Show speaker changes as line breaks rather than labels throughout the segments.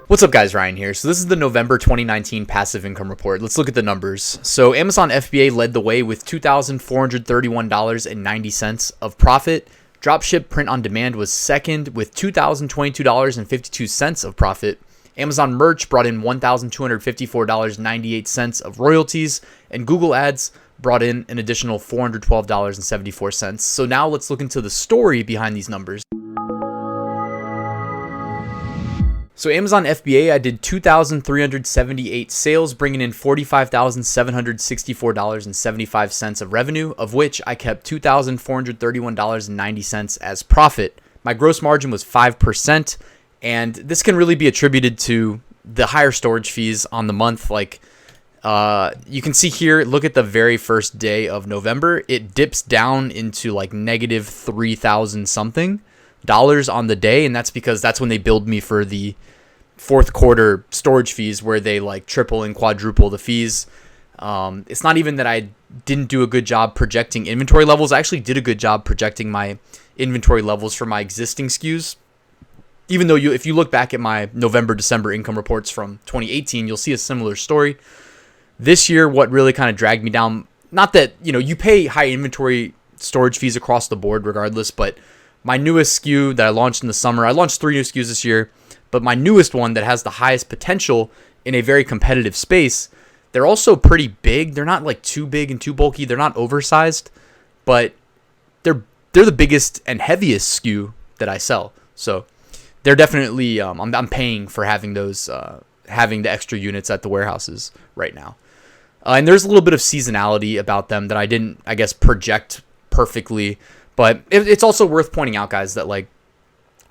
What's up, guys? Ryan here. So this is the November 2019 passive income report. Let's look at the numbers. So Amazon FBA led the way with $2,431.90 of profit. Dropship print on demand was second with $2,022.52 of profit. Amazon Merch brought in $1,254.98 of royalties, and Google Ads brought in an additional $412.74. So now let's look into the story behind these numbers. So Amazon FBA, I did 2,378 sales, bringing in $45,764.75 of revenue, of which I kept $2,431.90 as profit. My gross margin was 5%, and this can really be attributed to the higher storage fees on the month. Like you can see here, look at the very first day of November, it dips down into like negative 3,000 something dollars on the day, and that's because that's when they billed me for the fourth quarter storage fees, where they like triple and quadruple the fees. It's not even that I didn't do a good job projecting inventory levels. I actually did a good job projecting my inventory levels for my existing SKUs. Even though if you look back at my November, December income reports from 2018, you'll see a similar story. This year, what really kind of dragged me down, not that, you pay high inventory storage fees across the board regardless, but my newest SKU that I launched in the summer, I launched 3 new SKUs this year, but my newest one that has the highest potential in a very competitive space, they're also pretty big. They're not like too big and too bulky. They're not oversized, but they're the biggest and heaviest SKU that I sell. So they're definitely, I'm paying for having those, having the extra units at the warehouses right now. And there's a little bit of seasonality about them that I didn't, I guess, project perfectly. But it's also worth pointing out, guys, that like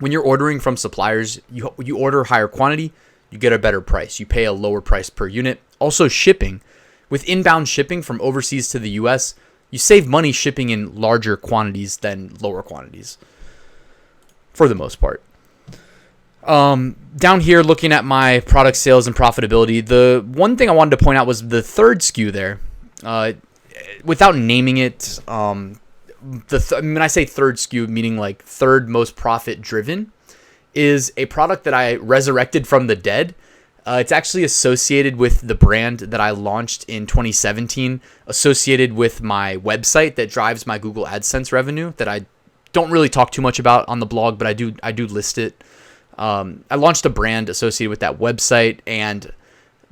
when you're ordering from suppliers, you order higher quantity, you get a better price. You pay a lower price per unit. Also shipping. With inbound shipping from overseas to the US, you save money shipping in larger quantities than lower quantities, for the most part. Down here, looking at my product sales and profitability, the one thing I wanted to point out was the third SKU there. Without naming it, when I say third SKU, meaning like third most profit driven, is a product that I resurrected from the dead. It's actually associated with the brand that I launched in 2017, associated with my website that drives my Google AdSense revenue that I don't really talk too much about on the blog, but I do list it. I launched a brand associated with that website, and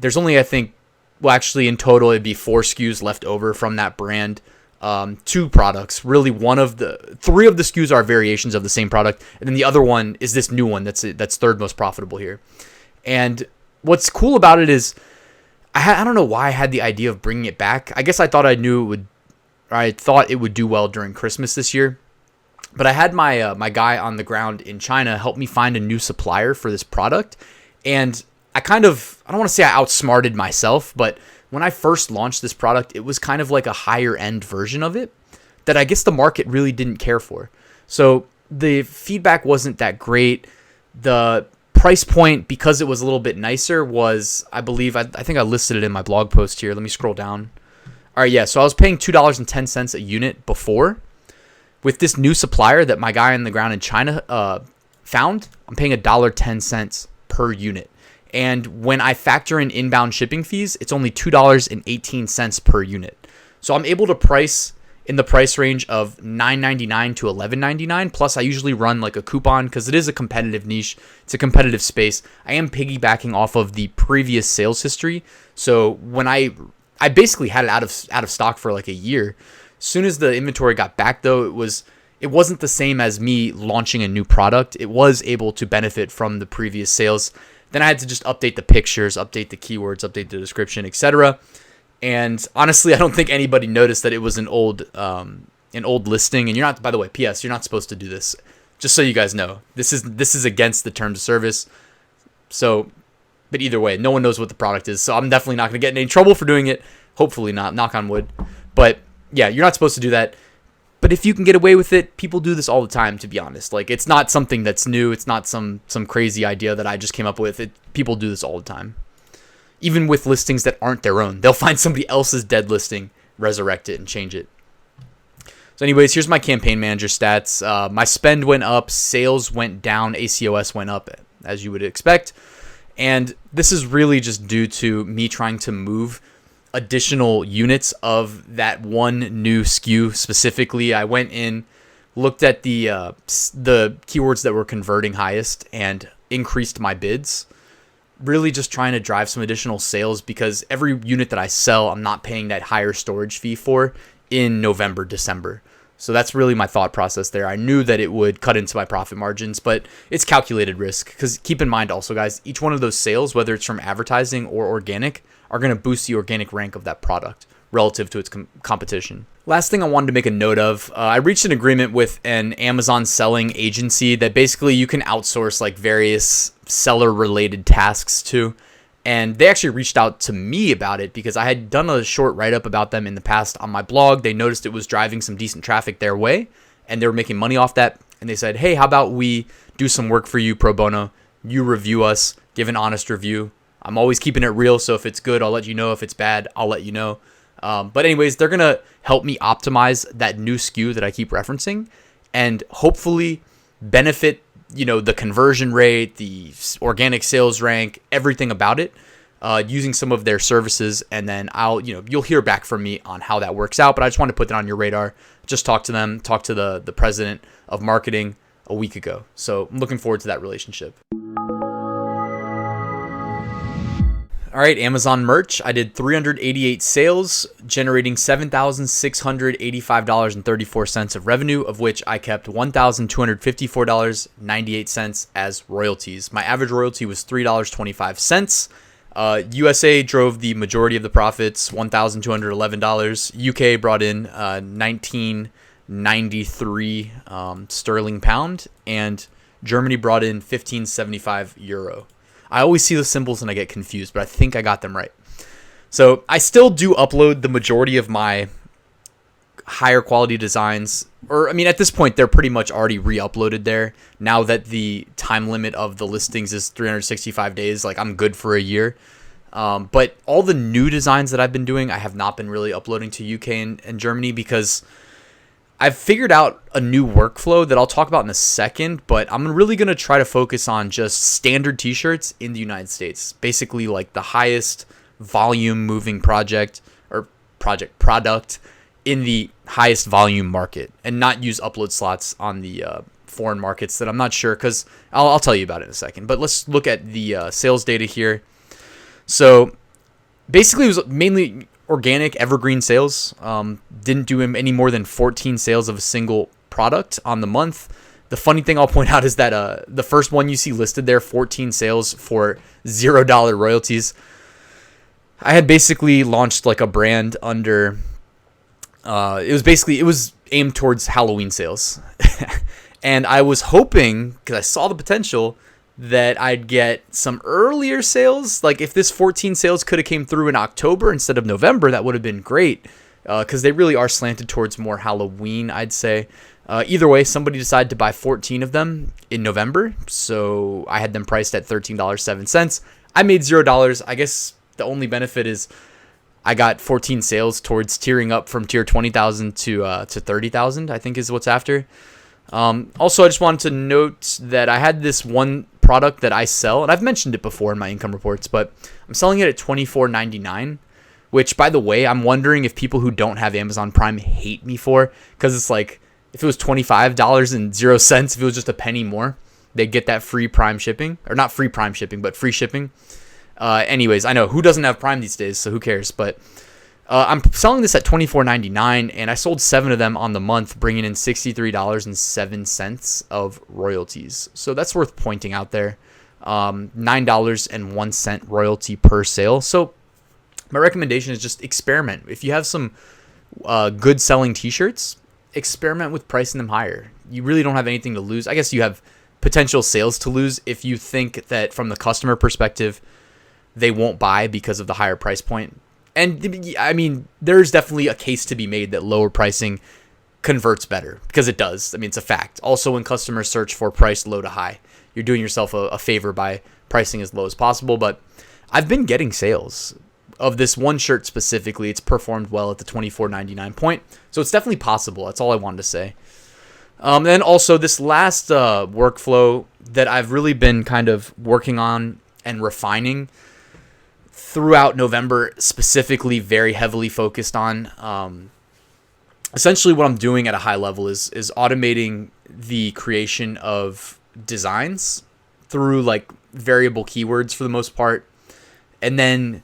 there's only, I think, well, actually in total, it'd be 4 SKUs left over from that brand. 2 products, really. 3 of the SKUs are variations of the same product, and then the other one is this new one that's third most profitable here. And what's cool about it is I don't know why I had the idea of bringing it back. I guess I thought I thought it would do well during Christmas this year. But I had my guy on the ground in China help me find a new supplier for this product, and I don't want to say I outsmarted myself, but when I first launched this product, it was kind of like a higher end version of it that I guess the market really didn't care for. So the feedback wasn't that great. The price point, because it was a little bit nicer, was, I believe, I think I listed it in my blog post here. Let me scroll down. All right, yeah, so I was paying $2.10 a unit before. With this new supplier that my guy on the ground in China found, I'm paying $1.10 per unit. And when I factor in inbound shipping fees, it's only $2.18 per unit. So I'm able to price in the price range of $9.99 to $11.99. Plus, I usually run like a coupon because it is a competitive niche. It's a competitive space. I am piggybacking off of the previous sales history. So when I basically had it out of stock for like a year. As soon as the inventory got back, though, it wasn't the same as me launching a new product. It was able to benefit from the previous sales. Then I had to just update the pictures, update the keywords, update the description, etc. And honestly, I don't think anybody noticed that it was an old listing. And you're not, by the way, P.S., you're not supposed to do this. Just so you guys know, this is against the terms of service. So, but either way, no one knows what the product is. So I'm definitely not going to get in any trouble for doing it. Hopefully not. Knock on wood. But yeah, you're not supposed to do that. But if you can get away with it, people do this all the time, to be honest. Like, it's not something that's new. It's not some crazy idea that I just came up with. People do this all the time. Even with listings that aren't their own. They'll find somebody else's dead listing, resurrect it, and change it. So anyways, here's my campaign manager stats. My spend went up, sales went down, ACOS went up, as you would expect. And this is really just due to me trying to move additional units of that one new SKU specifically. I went in, looked at the keywords that were converting highest and increased my bids. Really just trying to drive some additional sales because every unit that I sell, I'm not paying that higher storage fee for in November, December. So that's really my thought process there. I knew that it would cut into my profit margins, but it's calculated risk because keep in mind also, guys, each one of those sales, whether it's from advertising or organic, are going to boost the organic rank of that product relative to its competition. Last thing I wanted to make a note of, I reached an agreement with an Amazon selling agency that basically you can outsource like various seller related tasks to. And they actually reached out to me about it because I had done a short write-up about them in the past on my blog. They noticed it was driving some decent traffic their way and they were making money off that. And they said, hey, how about we do some work for you pro bono? You review us, give an honest review. I'm always keeping it real. So if it's good, I'll let you know. If it's bad, I'll let you know. But anyways, they're going to help me optimize that new SKU that I keep referencing and hopefully benefit, the conversion rate, the organic sales rank, everything about it, using some of their services. And then you'll hear back from me on how that works out. But I just want to put that on your radar. Just talk to them, talk to the president of marketing a week ago. So I'm looking forward to that relationship. All right, Amazon merch. I did 388 sales, generating $7,685.34 of revenue, of which I kept $1,254.98 as royalties. My average royalty was $3.25. USA drove the majority of the profits, $1,211. UK brought in 1993 sterling pound, and Germany brought in 1575 euro. I always see the symbols and I get confused, but I think I got them right. So I still do upload the majority of my higher quality designs. At this point, they're pretty much already re-uploaded there. Now that the time limit of the listings is 365 days, like I'm good for a year. But all the new designs that I've been doing, I have not been really uploading to UK and Germany because I've figured out a new workflow that I'll talk about in a second, but I'm really going to try to focus on just standard t-shirts in the United States. Basically like the highest volume moving product in the highest volume market and not use upload slots on the foreign markets that I'm not sure because I'll tell you about it in a second. But let's look at the sales data here. So basically it was mainly organic evergreen sales. Didn't do any more than 14 sales of a single product on the month. The funny thing I'll point out is that the first one you see listed there, 14 sales for $0 royalties. I had basically launched like a brand under it was aimed towards Halloween sales. And I was hoping, because I saw the potential, that I'd get some earlier sales. Like if this 14 sales could have came through in October instead of November, that would have been great because they really are slanted towards more Halloween, I'd say. Either way, somebody decided to buy 14 of them in November, so I had them priced at $13.07. I made $0. I guess the only benefit is I got 14 sales towards tiering up from tier 20,000 to 30,000, I think is what's after. Also, I just wanted to note that I had this one product that I sell, and I've mentioned it before in my income reports, but I'm selling it at $24.99, which, by the way, I'm wondering if people who don't have Amazon Prime hate me for, because it's like, if it was $25.00, if it was just a penny more, they'd get that free Prime shipping, or not free Prime shipping, but free shipping. Anyways, I know who doesn't have Prime these days, so who cares, but I'm selling this at $24.99, and I sold 7 of them on the month, bringing in $63.07 of royalties. So that's worth pointing out there. $9.01 royalty per sale. So my recommendation is just experiment. If you have some good selling t-shirts, experiment with pricing them higher. You really don't have anything to lose. I guess you have potential sales to lose if you think that from the customer perspective, they won't buy because of the higher price point. And I mean, there's definitely a case to be made that lower pricing converts better because it does. I mean, it's a fact. Also, when customers search for price low to high, you're doing yourself a favor by pricing as low as possible. But I've been getting sales of this one shirt specifically. It's performed well at the $24.99 point. So it's definitely possible. That's all I wanted to say. Then also this last workflow that I've really been kind of working on and refining throughout November, specifically very heavily focused on. Essentially what I'm doing at a high level is automating the creation of designs through like variable keywords for the most part, and then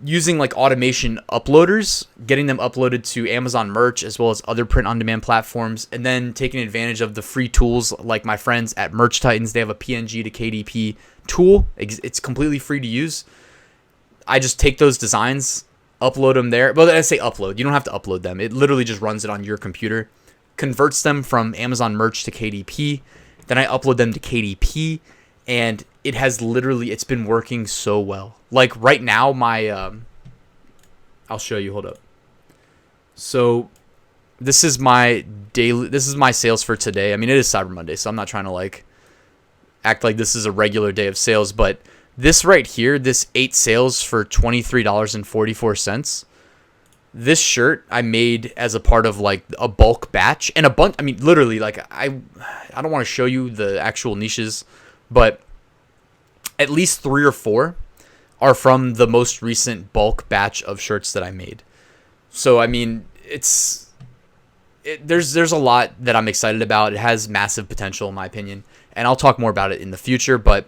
using like automation uploaders, getting them uploaded to Amazon merch as well as other print on demand platforms, and then taking advantage of the free tools like my friends at Merch Titans. They have a PNG to KDP tool. It's completely free to use. I just take those designs, upload them there. But I say upload. You don't have to upload them. It literally just runs it on your computer, converts them from Amazon merch to KDP. Then I upload them to KDP, and it's been working so well. Like right now, I'll show you. Hold up. So this is my sales for today. I mean, it is Cyber Monday, so I'm not trying to like act like this is a regular day of sales, but this right here, this 8 sales for $23.44. This shirt I made as a part of like a bulk batch and a bunch. I mean, literally, like I don't want to show you the actual niches, but at least 3 or 4 are from the most recent bulk batch of shirts that I made. So I mean, there's a lot that I'm excited about. It has massive potential in my opinion, and I'll talk more about it in the future, but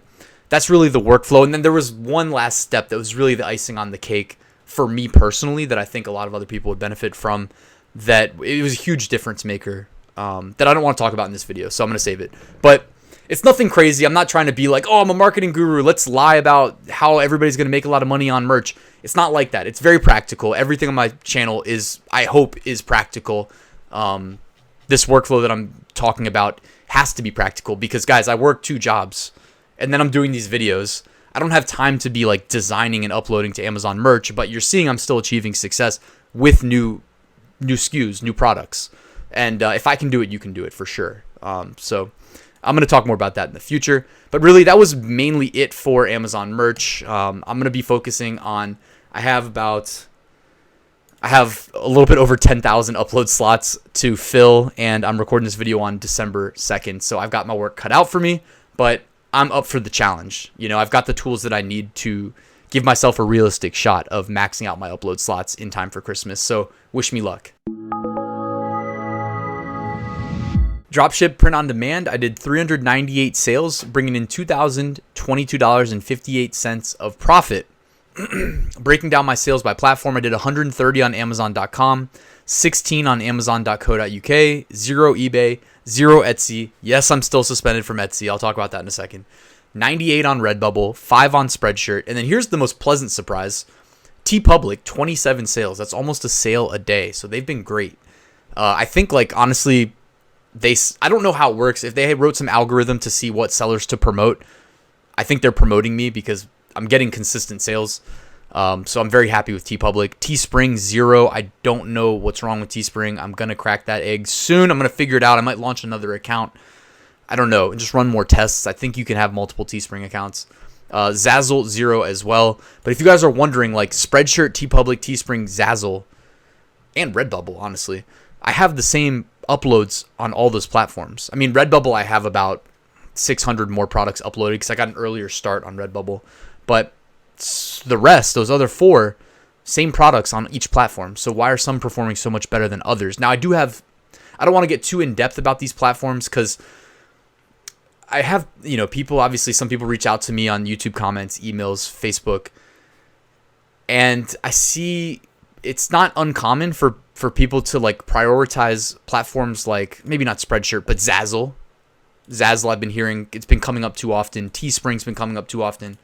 that's really the workflow. And then there was one last step that was really the icing on the cake for me personally that I think a lot of other people would benefit from, that it was a huge difference maker that I don't want to talk about in this video, so I'm going to save it. But it's nothing crazy. I'm not trying to be like, oh, I'm a marketing guru, let's lie about how everybody's going to make a lot of money on merch. It's not like that. It's very practical. Everything on my channel is, I hope, is practical. This workflow that I'm talking about has to be practical because, guys, I work 2 jobs. And then I'm doing these videos. I don't have time to be like designing and uploading to Amazon merch, but you're seeing I'm still achieving success with new SKUs, new products. And if I can do it, you can do it for sure. So I'm going to talk more about that in the future. But really, that was mainly it for Amazon merch. I'm going to be focusing on, I have a little bit over 10,000 upload slots to fill, and I'm recording this video on December 2nd. So I've got my work cut out for me, but I'm up for the challenge. You know, I've got the tools that I need to give myself a realistic shot of maxing out my upload slots in time for Christmas. So wish me luck. Dropship print on demand. I did 398 sales, bringing in $2,022.58 of profit. Breaking down my sales by platform, I did 130 on Amazon.com, 16 on Amazon.co.uk, 0 eBay, 0 Etsy. Yes, I'm still suspended from Etsy. I'll talk about that in a second. 98 on Redbubble, 5 on Spreadshirt. And then here's the most pleasant surprise. TeePublic, 27 sales. That's almost a sale a day. So they've been great. I think, like, honestly, I don't know how it works. If they wrote some algorithm to see what sellers to promote, I think they're promoting me because I'm getting consistent sales. So I'm very happy with TeePublic. Teespring, 0. I don't know what's wrong with Teespring. I'm going to crack that egg soon. I'm going to figure it out. I might launch another account. I don't know. And just run more tests. I think you can have multiple Teespring accounts. Zazzle, 0 as well. But if you guys are wondering, like Spreadshirt, TeePublic, Teespring, Zazzle, and Redbubble, honestly, I have the same uploads on all those platforms. I mean, Redbubble, I have about 600 more products uploaded because I got an earlier start on Redbubble. But the rest, those other 4, same products on each platform. So why are some performing so much better than others? Now, I don't want to get too in depth about these platforms because I have, people, obviously some people reach out to me on YouTube comments, emails, Facebook, and I see it's not uncommon for people to like prioritize platforms like, maybe not Spreadshirt, but Zazzle. Zazzle, I've been hearing, it's been coming up too often. Teespring's been coming up too often.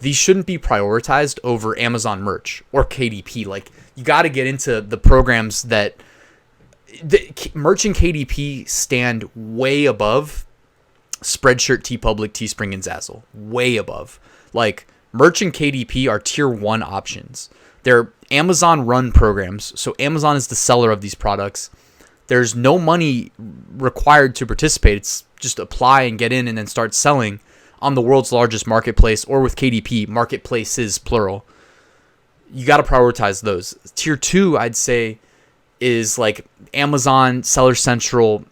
These shouldn't be prioritized over Amazon merch or KDP. Like, you got to get into the programs that merch and KDP stand way above Spreadshirt, TeePublic, Teespring, and Zazzle. Way above. Like, merch and KDP are tier 1 options. They're Amazon run programs. So Amazon is the seller of these products. There's no money required to participate. It's just apply and get in and then start selling on the world's largest marketplace, or with KDP, marketplaces, plural. You got to prioritize those. Tier 2, I'd say, is like Amazon, Seller Central,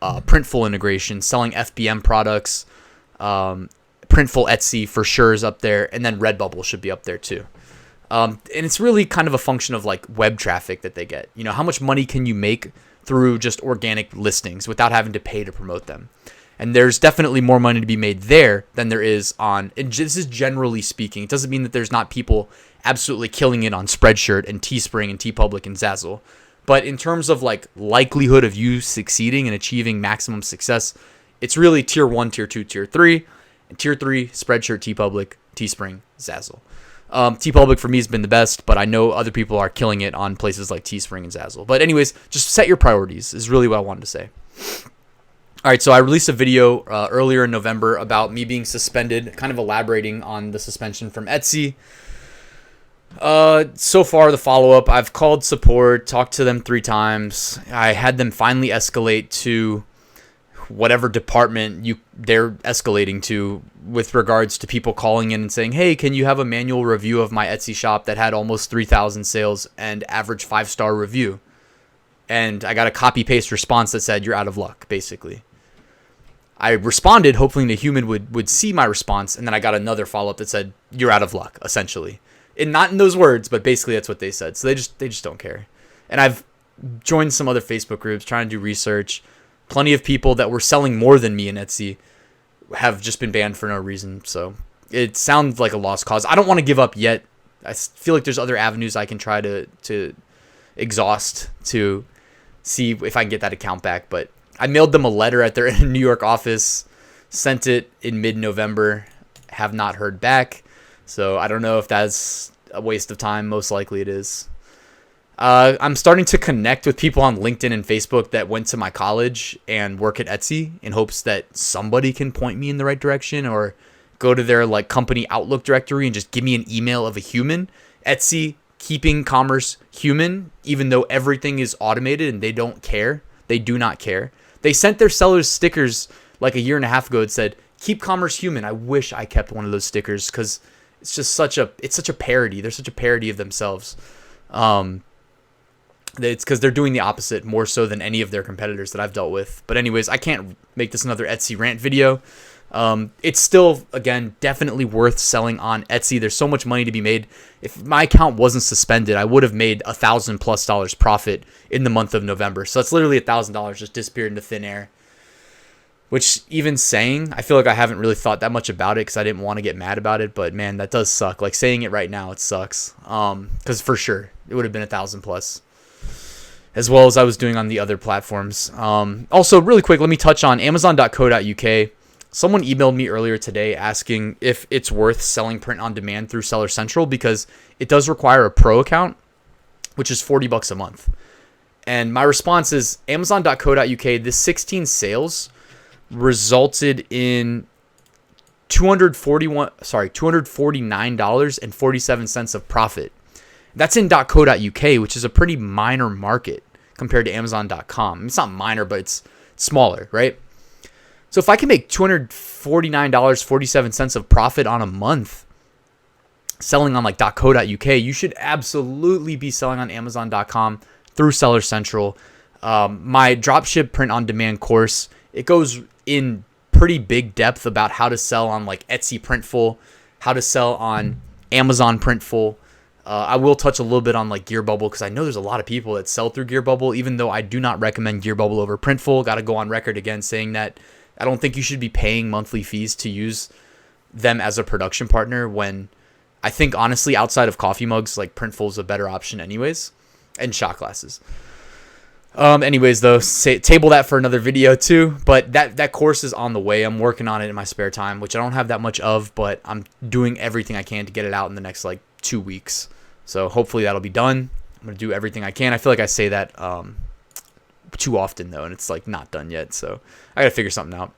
Printful integration, selling FBM products, Printful Etsy for sure is up there, and then Redbubble should be up there too. And it's really kind of a function of like web traffic that they get. You know, how much money can you make through just organic listings without having to pay to promote them? And there's definitely more money to be made there than there is on, and this is generally speaking. It doesn't mean that there's not people absolutely killing it on Spreadshirt and Teespring and TeePublic and Zazzle. But in terms of like likelihood of you succeeding and achieving maximum success, it's really tier 1, tier 2, tier 3. And tier 3, Spreadshirt, TeePublic, Teespring, Zazzle. TeePublic for me has been the best, but I know other people are killing it on places like Teespring and Zazzle. But anyways, just set your priorities is really what I wanted to say. All right, so I released a video earlier in November about me being suspended, kind of elaborating on the suspension from Etsy. So far, the follow-up, I've called support, talked to them 3 times. I had them finally escalate to whatever department they're escalating to with regards to people calling in and saying, hey, can you have a manual review of my Etsy shop that had almost 3,000 sales and average 5-star review? And I got a copy-paste response that said, you're out of luck, basically. I responded hoping the human would see my response, and then I got another follow-up that said, you're out of luck, essentially. And not in those words, but basically that's what they said. So they just don't care. And I've joined some other Facebook groups trying to do research. Plenty of people that were selling more than me in Etsy have just been banned for no reason. So it sounds like a lost cause. I don't want to give up yet. I feel like there's other avenues I can try to exhaust to see if I can get that account back. But I mailed them a letter at their New York office, sent it in mid-November, have not heard back. So I don't know if that's a waste of time. Most likely it is. I'm starting to connect with people on LinkedIn and Facebook that went to my college and work at Etsy in hopes that somebody can point me in the right direction, or go to their like company Outlook directory and just give me an email of a human. Etsy keeping commerce human, even though everything is automated and they don't care. They do not care. They sent their sellers stickers like a year and a half ago that said, keep commerce human. I wish I kept one of those stickers because it's just such a parody. They're such a parody of themselves. It's because they're doing the opposite more so than any of their competitors that I've dealt with. But anyways, I can't make this another Etsy rant video. It's still, again, definitely worth selling on Etsy. There's so much money to be made. If my account wasn't suspended, I would have made $1,000+ profit in the month of November. So that's literally $1,000 just disappeared into thin air. Which, even saying, I feel like I haven't really thought that much about it because I didn't want to get mad about it. But man, that does suck. Like saying it right now, it sucks. Because for sure, it would have been $1,000+. As well as I was doing on the other platforms. Also, really quick, let me touch on Amazon.co.uk. Someone emailed me earlier today asking if it's worth selling print on demand through Seller Central because it does require a pro account, which is $40 a month. And my response is Amazon.co.uk, this 16 sales resulted in $249.47 of profit. That's in .co.uk, which is a pretty minor market compared to Amazon.com. It's not minor, but it's smaller, right? So if I can make $249.47 of profit on a month selling on like .co.uk, you should absolutely be selling on Amazon.com through Seller Central. My Dropship print on demand course, it goes in pretty big depth about how to sell on like Etsy Printful, how to sell on Amazon Printful. I will touch a little bit on like Gearbubble because I know there's a lot of people that sell through Gearbubble, even though I do not recommend Gearbubble over Printful. Got to go on record again saying that I don't think you should be paying monthly fees to use them as a production partner when I think honestly outside of coffee mugs, like Printful is a better option anyways, and shot glasses. Anyways, though, table that for another video too. But that course is on the way. I'm working on it in my spare time, which I don't have that much of, but I'm doing everything I can to get it out in the next like 2 weeks. So hopefully that'll be done. I'm gonna do everything I can. I feel like I say that too often though, and it's like not done yet. So I gotta figure something out.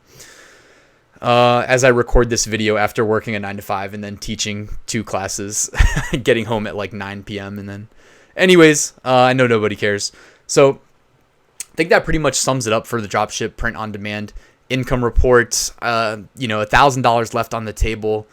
As I record this video after working a 9 to 5 and then teaching 2 classes, getting home at like 9 p.m. and then, anyways, I know nobody cares. So I think that pretty much sums it up for the Dropship print on demand income report. $1,000 left on the table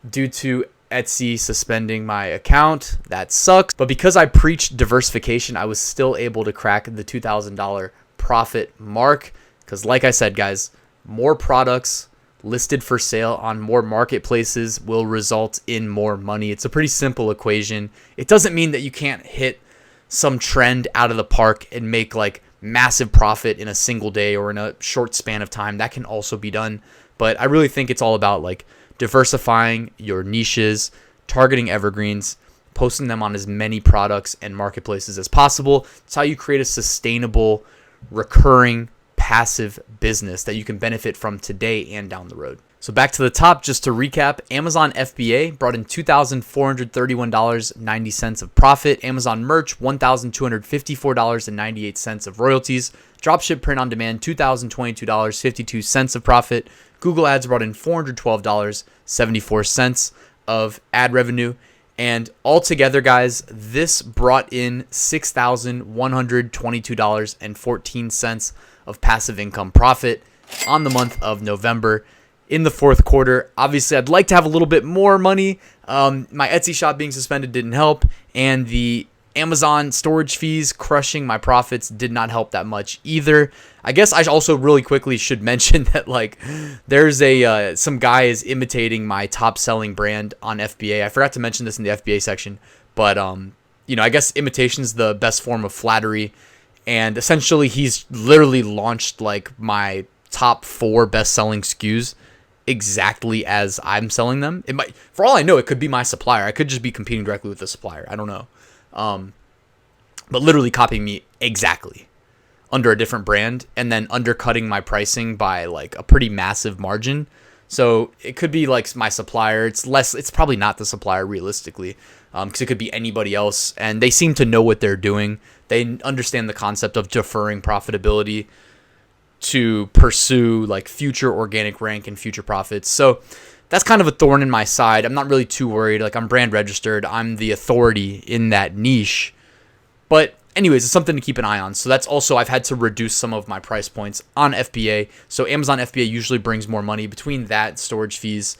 due to Etsy suspending my account. That sucks. But because I preached diversification, I was still able to crack the $2,000 profit mark. Because like I said, guys, more products, listed for sale on more marketplaces will result in more money. It's a pretty simple equation. It doesn't mean that you can't hit some trend out of the park and make like massive profit in a single day or in a short span of time. That can also be done. But I really think it's all about like diversifying your niches, targeting evergreens, posting them on as many products and marketplaces as possible. It's how you create a sustainable, recurring, passive business that you can benefit from today and down the road. So back to the top, just to recap, Amazon FBA brought in $2,431.90 of profit. Amazon Merch, $1,254.98 of royalties. Dropship Print on Demand, $2,022.52 of profit. Google Ads brought in $412.74 of ad revenue. And altogether, guys, this brought in $6,122.14 of passive income profit on the month of November. In the fourth quarter, obviously, I'd like to have a little bit more money. My Etsy shop being suspended didn't help, and the Amazon storage fees crushing my profits did not help that much either. I guess I also really quickly should mention that like there's some guy is imitating my top selling brand on FBA. I forgot to mention this in the FBA section, but I guess imitation is the best form of flattery, and essentially he's literally launched like my top 4 best selling SKUs exactly as I'm selling them. It might, for all I know, it could be my supplier. I could just be competing directly with the supplier. I don't know. But literally copying me exactly under a different brand and then undercutting my pricing by like a pretty massive margin. So it could be like my supplier. It's probably not the supplier realistically, because it could be anybody else, and they seem to know what they're doing. They understand the concept of deferring profitability to pursue like future organic rank and future profits. So that's kind of a thorn in my side. I'm not really too worried. Like, I'm brand registered. I'm the authority in that niche. But anyways, it's something to keep an eye on. So that's also, I've had to reduce some of my price points on FBA. So Amazon FBA usually brings more money between that, storage fees,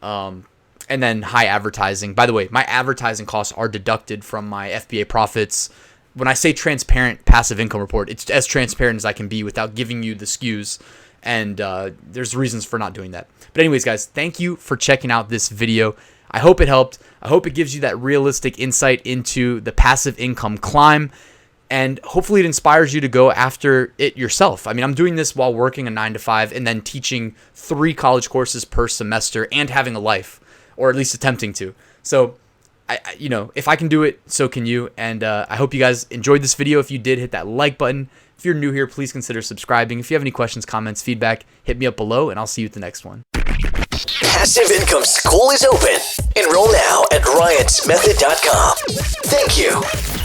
and then high advertising. By the way, my advertising costs are deducted from my FBA profits. When I say transparent passive income report, it's as transparent as I can be without giving you the SKUs. And there's reasons for not doing that. But anyways, guys, thank you for checking out this video. I hope it helped. I hope it gives you that realistic insight into the passive income climb. And hopefully it inspires you to go after it yourself. I mean, I'm doing this while working a 9-to-5 and then teaching 3 college courses per semester and having a life, or at least attempting to. So, if I can do it, so can you. And I hope you guys enjoyed this video. If you did, hit that like button. If you're new here, please consider subscribing. If you have any questions, comments, feedback, hit me up below, and I'll see you at the next one.
Passive Income School is open. Enroll now at RyanSmethod.com. Thank you.